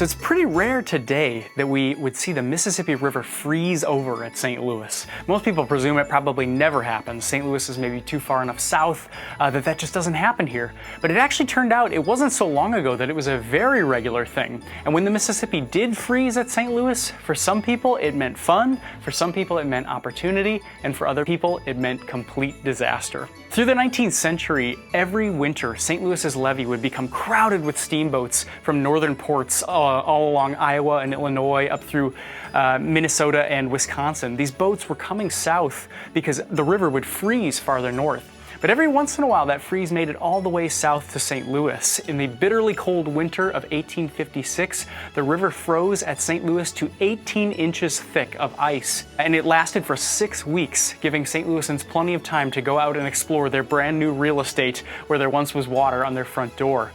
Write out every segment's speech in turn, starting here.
So it's pretty rare today that we would see the Mississippi River freeze over at St. Louis. Most people presume it probably never happens. St. Louis is maybe too far enough south that just doesn't happen here. But it actually turned out it wasn't so long ago that it was a very regular thing. And when the Mississippi did freeze at St. Louis, for some people it meant fun, for some people it meant opportunity, and for other people it meant complete disaster. Through the 19th century, every winter, St. Louis's levee would become crowded with steamboats from northern ports all along Iowa and Illinois up through Minnesota and Wisconsin. These boats were coming south because the river would freeze farther north. But every once in a while, that freeze made it all the way south to St. Louis. In the bitterly cold winter of 1856, the river froze at St. Louis to 18 inches thick of ice, and it lasted for 6 weeks, giving St. Louisans plenty of time to go out and explore their brand new real estate where there once was water on their front door.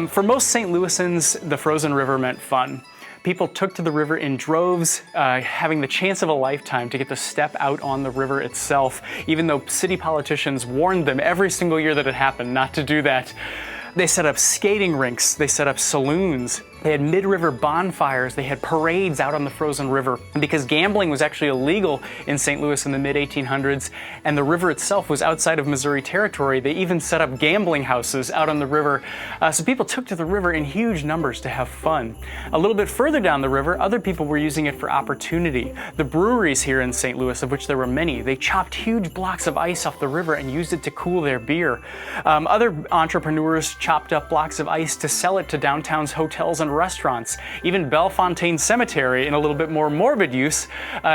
For most St. Louisans, the frozen river meant fun. People took to the river in droves, having the chance of a lifetime to get to step out on the river itself, even though city politicians warned them every single year that it happened not to do that. They set up skating rinks, they set up saloons, they had mid-river bonfires, they had parades out on the frozen river. And because gambling was actually illegal in St. Louis in the mid-1800s, and the river itself was outside of Missouri territory, they even set up gambling houses out on the river. So people took to the river in huge numbers to have fun. A little bit further down the river, other people were using it for opportunity. The breweries here in St. Louis, of which there were many, they chopped huge blocks of ice off the river and used it to cool their beer. Other entrepreneurs chopped up blocks of ice to sell it to downtown's hotels and restaurants. Even Bellefontaine Cemetery, in a little bit more morbid use,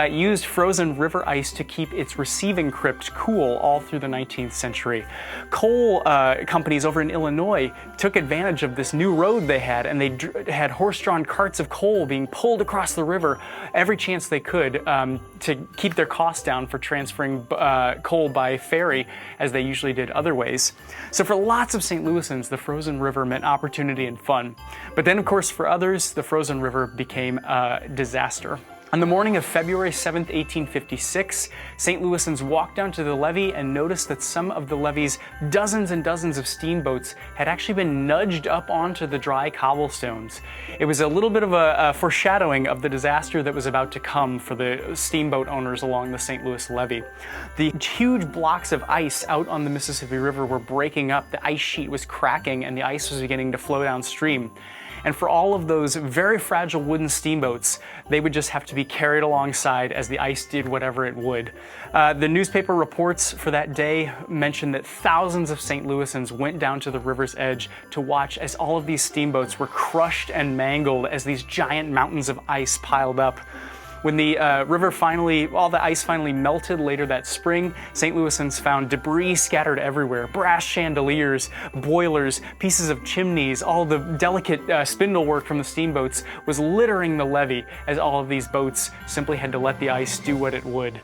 used frozen river ice to keep its receiving crypt cool all through the 19th century. Coal companies over in Illinois took advantage of this new road they had, and they had horse-drawn carts of coal being pulled across the river every chance they could to keep their costs down for transferring coal by ferry, as they usually did other ways. So for lots of St. Louisans, the frozen river meant opportunity and fun. But then, of course, for others, the frozen river became a disaster. On the morning of February 7th, 1856, St. Louisans walked down to the levee and noticed that some of the levee's dozens and dozens of steamboats had actually been nudged up onto the dry cobblestones. It was a little bit of a foreshadowing of the disaster that was about to come for the steamboat owners along the St. Louis levee. The huge blocks of ice out on the Mississippi River were breaking up, the ice sheet was cracking, and the ice was beginning to flow downstream. And for all of those very fragile wooden steamboats, they would just have to be carried alongside as the ice did whatever it would. The newspaper reports for that day mentioned that thousands of St. Louisans went down to the river's edge to watch as all of these steamboats were crushed and mangled as these giant mountains of ice piled up. When the all the ice finally melted later that spring, St. Louisans found debris scattered everywhere. Brass chandeliers, boilers, pieces of chimneys, all the delicate spindle work from the steamboats was littering the levee as all of these boats simply had to let the ice do what it would.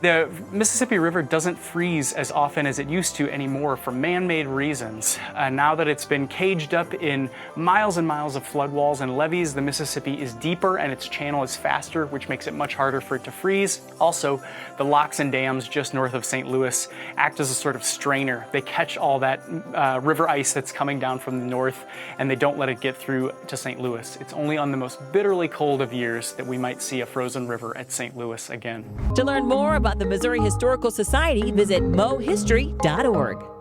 The Mississippi River doesn't freeze as often as it used to anymore for man-made reasons. Now that it's been caged up in miles and miles of flood walls and levees, the Mississippi is deeper and its channel is faster, which makes it much harder for it to freeze. Also, the locks and dams just north of St. Louis act as a sort of strainer. They catch all that river ice that's coming down from the north, and they don't let it get through to St. Louis. It's only on the most bitterly cold of years that we might see a frozen river at St. Louis again. To learn more about the Missouri Historical Society, visit mohistory.org.